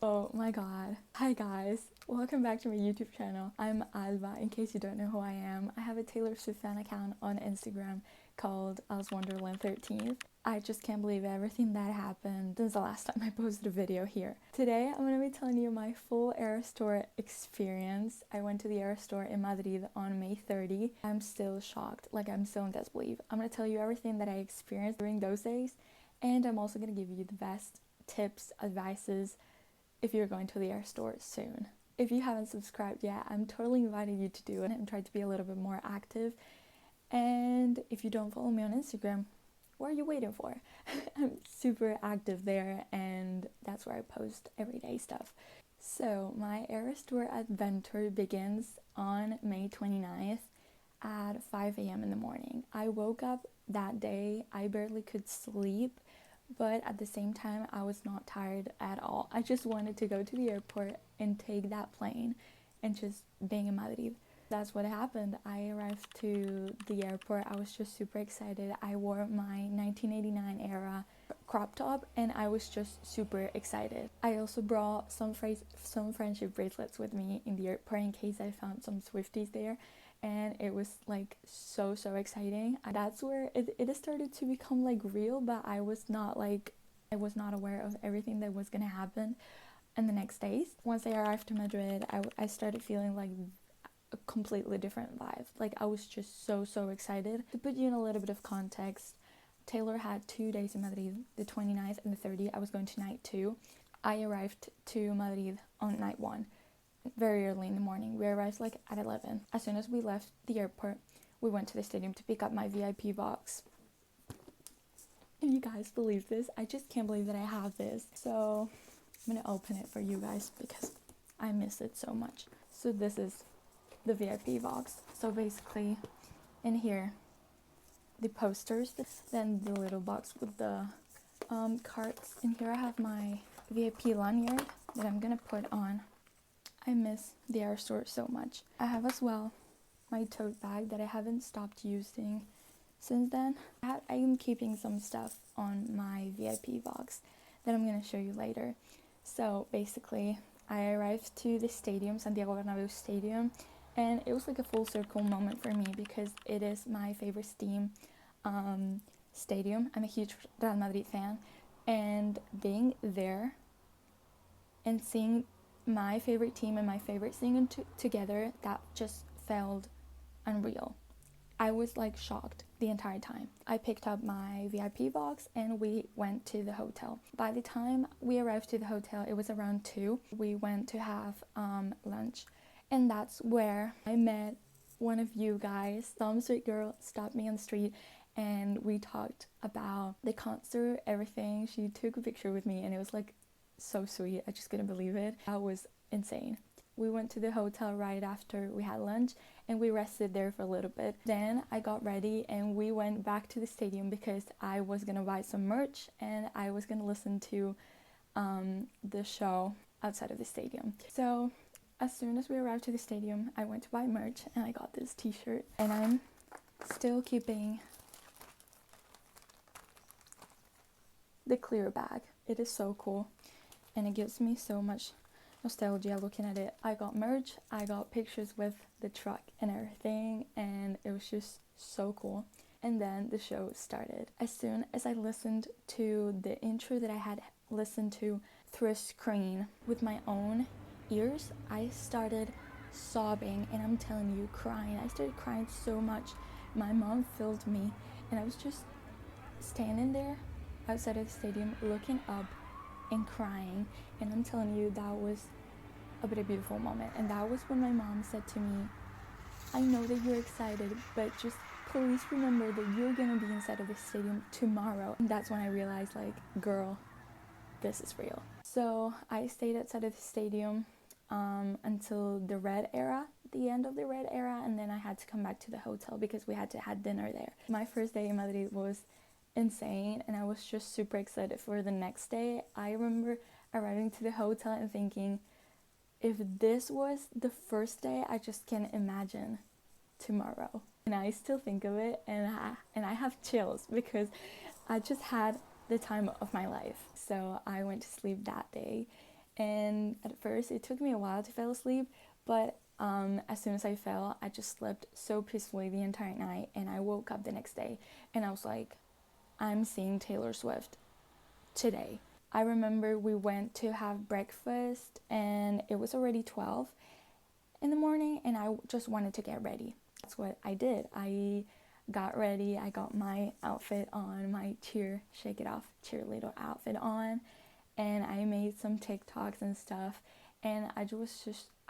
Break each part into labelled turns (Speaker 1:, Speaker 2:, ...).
Speaker 1: Oh my god. Hi guys. Welcome back to my YouTube channel. I'm Alba, in case you don't know who I am. I have a Taylor Swift fan account on Instagram called Wonderland 13th. I just can't believe everything that happened since the last time I posted a video here. Today I'm going to be telling you my full Eras Tour experience. I went to the Eras Tour in Madrid on May 30. I'm still shocked, I'm still in disbelief. I'm going to tell you everything that I experienced during those days, and I'm also going to give you the best tips, advices, if you're going to the Eras Tour soon. If you haven't subscribed yet, I'm totally inviting you to do it and try to be a little bit more active. And if you don't follow me on Instagram, what are you waiting for? I'm super active there, and that's where I post everyday stuff. So my Eras Tour adventure begins on May 29th at 5 a.m. in the morning. I woke up that day, I barely could sleep, but at the same time I was not tired at all. I just wanted to go to the airport and take that plane and just being in Madrid. That's what happened. I arrived to the airport. I was just super excited. I wore my 1989 era crop top and I was just super excited. I also brought some friendship bracelets with me in the airport in case I found some swifties there, and it was so exciting. That's where it started to become real, but I was not aware of everything that was gonna happen in the next days. Once I arrived to Madrid, I started feeling a completely different vibe. I was just so excited. To put you in a little bit of context, Taylor had 2 days in Madrid, the 29th and the 30th. I was going to night 2. I arrived to Madrid on night 1, very early in the morning. We arrived at 11. As soon as we left the airport, we went to the stadium to pick up my VIP box. Can you guys believe this? I just can't believe that I have this. So I'm gonna open it for you guys because I miss it so much. So this is the VIP box. So basically in here, the posters, then the little box with the cards. In here I have my VIP lanyard that I'm gonna put on. I miss the Eras Tour so much. I have as well my tote bag that I haven't stopped using since then. I am keeping some stuff on my VIP box that I'm gonna show you later. So basically I arrived to the stadium, Santiago Bernabéu Stadium, and it was a full circle moment for me because it is my favorite stadium. I'm a huge Real Madrid fan, and being there and seeing my favorite team and my favorite singing together, that just felt unreal. I was shocked the entire time. I picked up my VIP box and we went to the hotel. By the time we arrived to the hotel, it was around 2. We went to have lunch, and that's where I met one of you guys. Some sweet girl stopped me on the street and we talked about the concert, everything. She took a picture with me and it was so sweet. I just couldn't believe it. That was insane. We went to the hotel right after we had lunch and we rested there for a little bit. Then I got ready and we went back to the stadium because I was gonna buy some merch and I was gonna listen to the show outside of the stadium. So as soon as we arrived to the stadium, I went to buy merch and I got this t-shirt, and I'm still keeping the clear bag. It is so cool and it gives me so much nostalgia looking at it. I got merch, I got pictures with the truck and everything, and it was just so cool. And then the show started. As soon as I listened to the intro that I had listened to through a screen with my own ears, I started sobbing, and I'm telling you, crying. I started crying so much. My mom filmed me and I was just standing there outside of the stadium looking up and crying, and I'm telling you, that was a very beautiful moment. And that was when my mom said to me, I know that you're excited, but just please remember that you're gonna be inside of the stadium tomorrow. And that's when I realized, girl, this is real. So I stayed outside of the stadium until the end of the red era, and then I had to come back to the hotel because we had to have dinner there. My first day in Madrid was insane, and I was just super excited for the next day. I remember arriving to the hotel and thinking, if this was the first day, I just can't imagine tomorrow. And I still think of it, and I have chills because I just had the time of my life. So I went to sleep that day And at first it took me a while to fall asleep, but as soon as I fell, I just slept so peacefully the entire night, and I woke up the next day and I was like, I'm seeing Taylor Swift today. I remember we went to have breakfast and it was already 12 in the morning, and I just wanted to get ready. That's what I did. I got ready. I got my outfit on, my shake it off cheerleader outfit on, and I made some TikToks and stuff, and I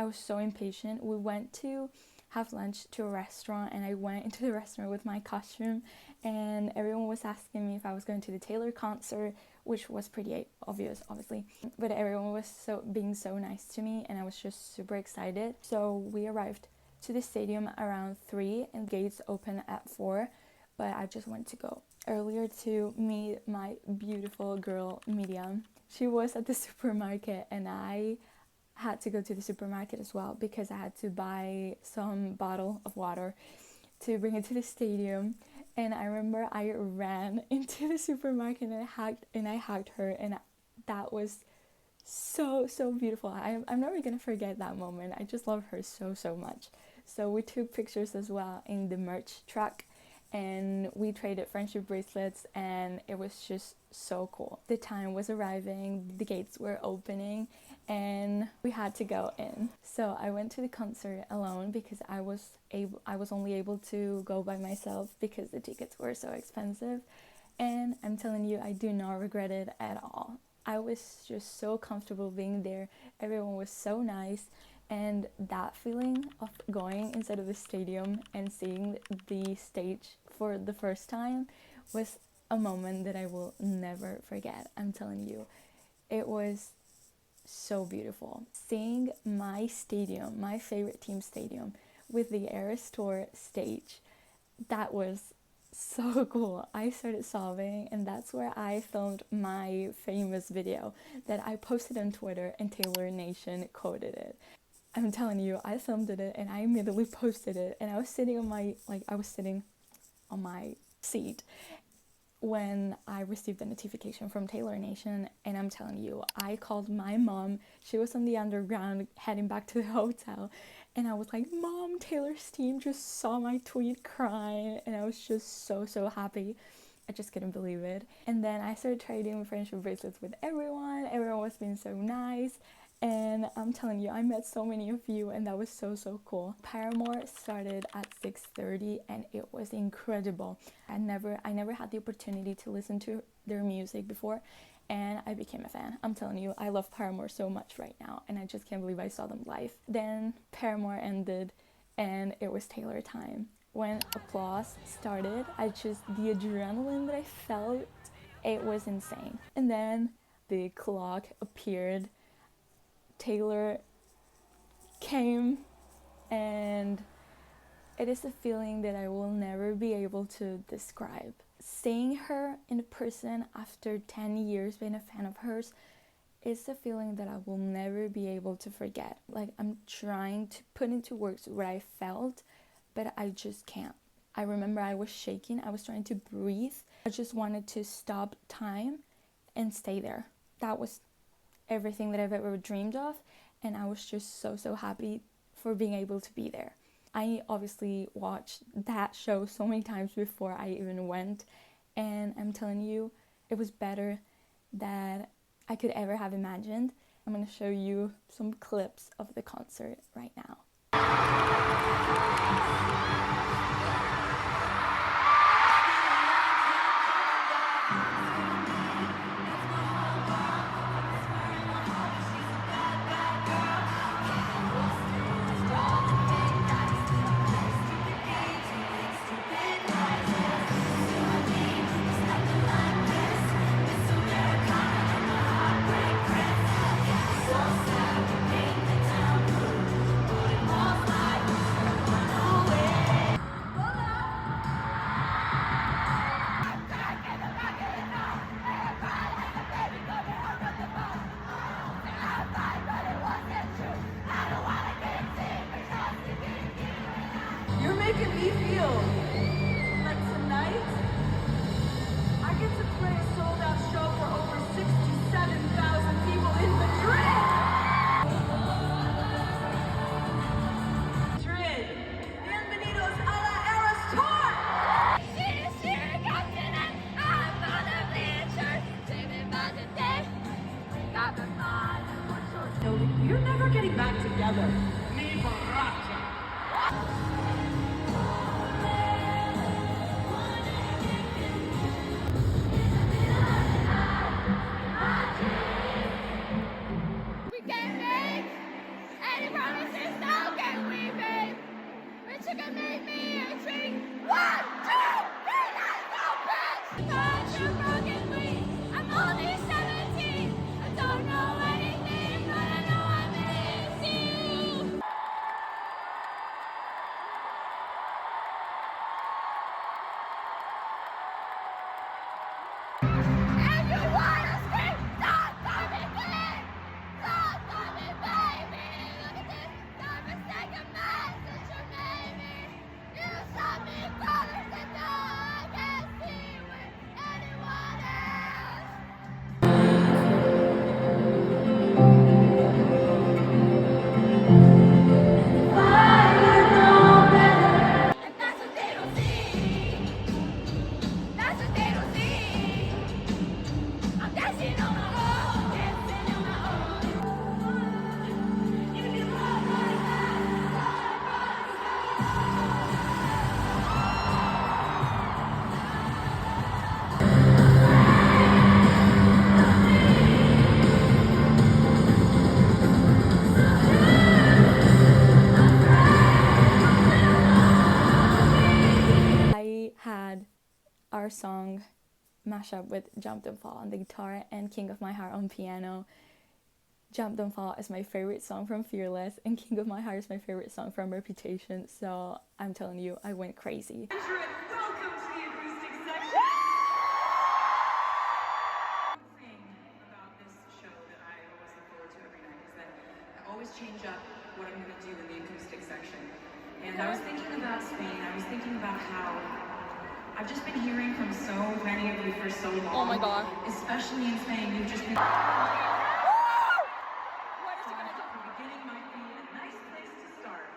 Speaker 1: was so impatient. We went to have lunch to a restaurant, and I went into the restaurant with my costume, and everyone was asking me if I was going to the Taylor concert, which was pretty obvious, obviously, but everyone was being so nice to me, and I was just super excited. So we arrived to the stadium around 3 and gates open at 4, but I just went to go earlier to meet my beautiful girl Miriam. She was at the supermarket, and I had to go to the supermarket as well because I had to buy some bottle of water to bring it to the stadium. And I remember I ran into the supermarket and I hugged her, and that was so beautiful. I'm never gonna forget that moment. I just love her so much. So we took pictures as well in the merch truck, and we traded friendship bracelets, and it was just so cool. The time was arriving, the gates were opening, and we had to go in. So I went to the concert alone because I was only able to go by myself because the tickets were so expensive, and I'm telling you, I do not regret it at all. I was just so comfortable being there. Everyone was so nice, and that feeling of going inside of the stadium and seeing the stage for the first time was a moment that I will never forget. I'm telling you, it was so beautiful. Seeing my stadium, my favorite team stadium, with the Eras Tour stage, that was so cool. I started sobbing, and that's where I filmed my famous video that I posted on Twitter, and Taylor Nation quoted it. I'm telling you, I filmed it and I immediately posted it, and I was sitting on my seat when I received the notification from Taylor Nation, and I'm telling you, I called my mom. She was on the underground heading back to the hotel, and I was like, Mom, Taylor's team just saw my tweet, crying, and I was just so happy. I just couldn't believe it. And then I started trading friendship bracelets with everyone. Everyone was being so nice. And I'm telling you, I met so many of you, and that was so cool. Paramore started at 6:30, and it was incredible. I never had the opportunity to listen to their music before, and I became a fan. I'm telling you, I love Paramore so much right now, and I just can't believe I saw them live. Then Paramore ended, and it was Taylor time. When applause started, the adrenaline that I felt, it was insane. And then the clock appeared. Taylor came, and it is a feeling that I will never be able to describe. Seeing her in person after 10 years being a fan of hers is a feeling that I will never be able to forget. Like, I'm trying to put into words what I felt, but I just can't. I remember I was shaking, I was trying to breathe. I just wanted to stop time and stay there. That was everything that I've ever dreamed of, and I was just so happy for being able to be there. I obviously watched that show so many times before I even went, and I'm telling you, it was better than I could ever have imagined. I'm going to show you some clips of the concert right now.
Speaker 2: You're making me feel like tonight I get to play a sold-out show for over 67,000 people in Madrid! No, you're never getting back together.
Speaker 3: We can make any promises now, can we, babe? But you can make me a drink. 1, 2, 3, let's go, bitch! Touch your broken wings. I'm only 17. I don't know anything, but I know I miss you. If you wanna scream, talk to me, please. Talk to me, baby. Look at this God-forsaken mess that you made me. You shot me colors and now I can't see with anyone else. And that's what they don't see. That's what they don't see. I'm dancing on my own, dancing on my own. If you love like
Speaker 1: I had our song mash up with Jump and Fall on the guitar and King of My Heart on piano. Jump and Fall is my favorite song from Fearless, and King of My Heart is my favorite song from Reputation, so I'm telling you, I went crazy.
Speaker 2: Welcome to the acoustic section. One thing about this show that I always look forward to every night is that I always change up what I'm going to do in the acoustic section. And I was thinking about Spain. I was thinking about how I've just been hearing from so many of you for so long.
Speaker 1: Oh my God.
Speaker 2: Especially in Spain, you've just been.
Speaker 3: What is he gonna do?
Speaker 2: The beginning might be a nice place to start.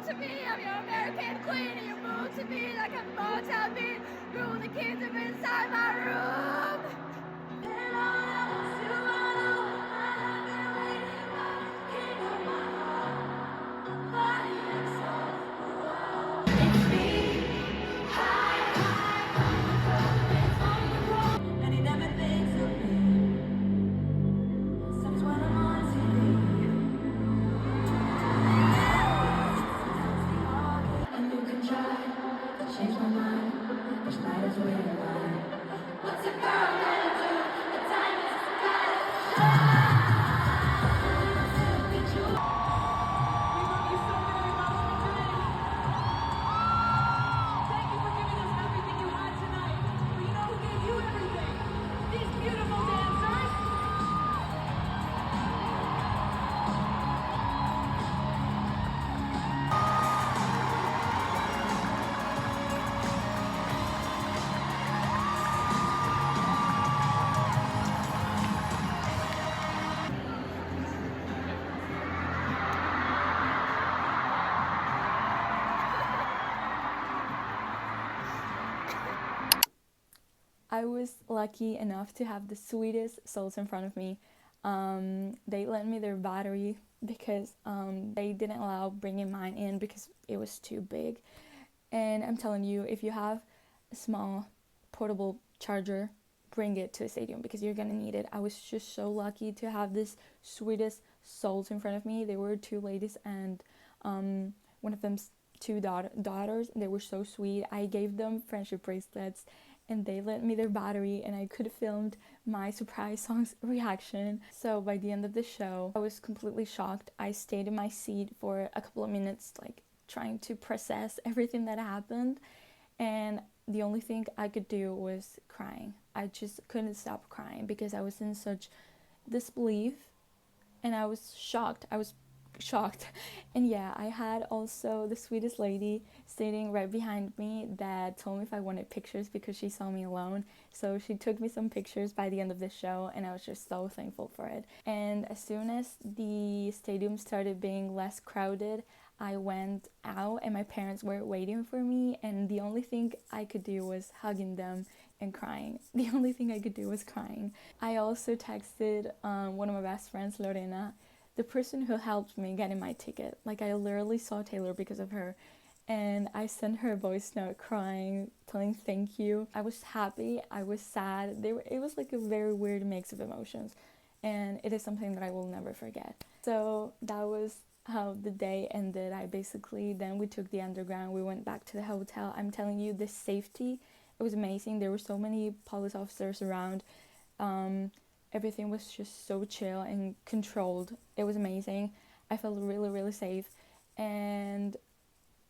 Speaker 3: To me, I'm your American queen, and you move to me like a motel beat. Rule the kingdom inside my room.
Speaker 2: And he never thinks of me. Except when I'm on TV. And you can try to change my mind. Just might as well lie. What's a girl gonna do? The time is gotta We love you so very much, Madrid. Thank you for giving us everything you had tonight. But you know who gave you everything? These beautiful dancers.
Speaker 1: I was lucky enough to have the sweetest souls in front of me. They lent me their battery because they didn't allow bringing mine in because it was too big. And I'm telling you, if you have a small portable charger, bring it to the stadium because you're gonna need it. I was just so lucky to have this sweetest souls in front of me. They were two ladies and one of them's two daughters, and they were so sweet. I gave them friendship bracelets and they lent me their battery, and I could have filmed my surprise song's reaction. So by the end of the show, I was completely shocked. I stayed in my seat for a couple of minutes, like trying to process everything that happened, and the only thing I could do was crying. I just couldn't stop crying because I was in such disbelief and I was shocked. And yeah, I had also the sweetest lady sitting right behind me that told me if I wanted pictures because she saw me alone. So she took me some pictures by the end of the show, and I was just so thankful for it. And as soon as the stadium started being less crowded, I went out and my parents were waiting for me, and the only thing I could do was hugging them and crying. The only thing I could do was crying. I also texted one of my best friends, Lorena, the person who helped me getting my ticket. Like, I literally saw Taylor because of her, and I sent her a voice note crying, telling thank you. I was happy, I was sad. It was like a very weird mix of emotions, and it is something that I will never forget. So that was how the day ended. Then we took the underground, we went back to the hotel. I'm telling you, the safety, it was amazing. There were so many police officers around. Everything was just so chill and controlled. It was amazing. I felt really, really safe. And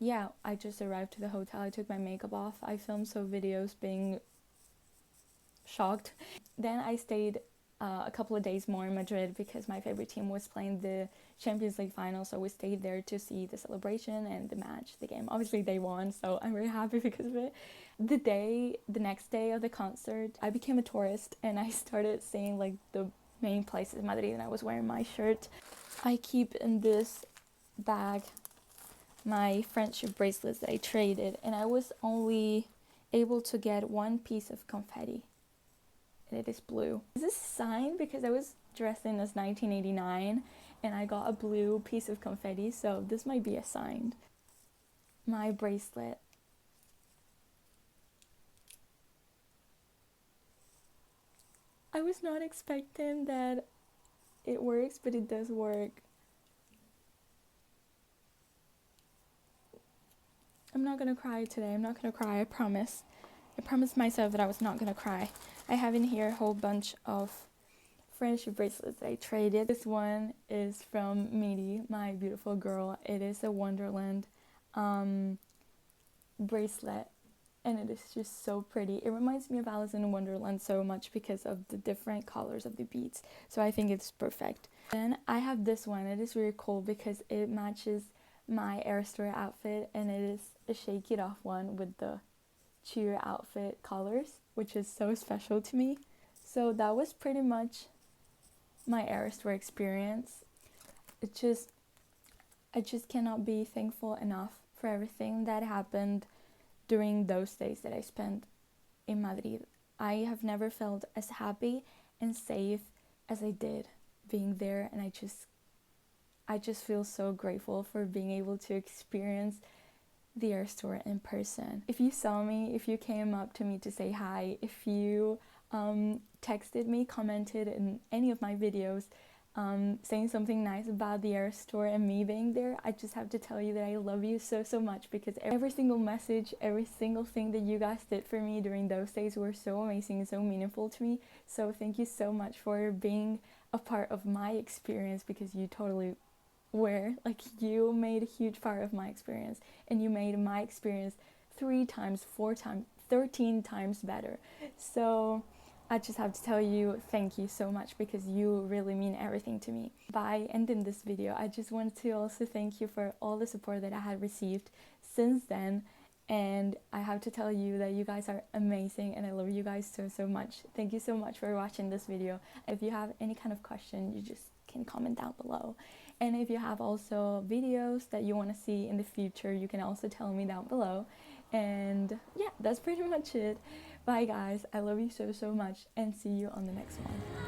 Speaker 1: yeah, I just arrived to the hotel. I took my makeup off. I filmed some videos being shocked. Then I stayed a couple of days more in Madrid because my favorite team was playing the Champions League final, so we stayed there to see the celebration and the match, the game. Obviously they won, so I'm very happy because of it. The next day of the concert, I became a tourist and I started seeing like the main places in Madrid, and I was wearing my shirt. I keep in this bag my friendship bracelets that I traded, and I was only able to get one piece of confetti. And it is blue. Is this a sign? Because I was dressed in as 1989 and I got a blue piece of confetti, so this might be a sign. My bracelet. I was not expecting that it works, but it does work. I'm not gonna cry today. I'm not gonna cry, I promise. I promised myself that I was not gonna cry. I have in here a whole bunch of friendship bracelets I traded. This one is from Miri, my beautiful girl. It is a Wonderland bracelet, and it is just so pretty. It reminds me of Alice in Wonderland so much because of the different colors of the beads, so I think it's perfect. Then I have this one. It is really cool because it matches my Air Store outfit, and it is a Shake It Off one with the cheer outfit colors, which is so special to me. So that was pretty much my Air Store experience. I just cannot be thankful enough for everything that happened during those days that I spent in Madrid. I have never felt as happy and safe as I did being there, and I just feel so grateful for being able to experience the Air Store in person. If you saw me, if you came up to me to say hi, if you texted me, commented in any of my videos, saying something nice about the Air Store and me being there, I just have to tell you that I love you so much, because every single message, every single thing that you guys did for me during those days were so amazing and so meaningful to me. So thank you so much for being a part of my experience, because you totally were. Like, you made a huge part of my experience, and you made my experience 3 times, 4 times, 13 times better. So I just have to tell you thank you so much, because you really mean everything to me. By ending this video, I just want to also thank you for all the support that I had received since then, and I have to tell you that you guys are amazing, and I love you guys so much. Thank you so much for watching this video. If you have any kind of question, you just can comment down below. And if you have also videos that you want to see in the future, you can also tell me down below. And yeah, that's pretty much it. Bye guys, I love you so much, and see you on the next one.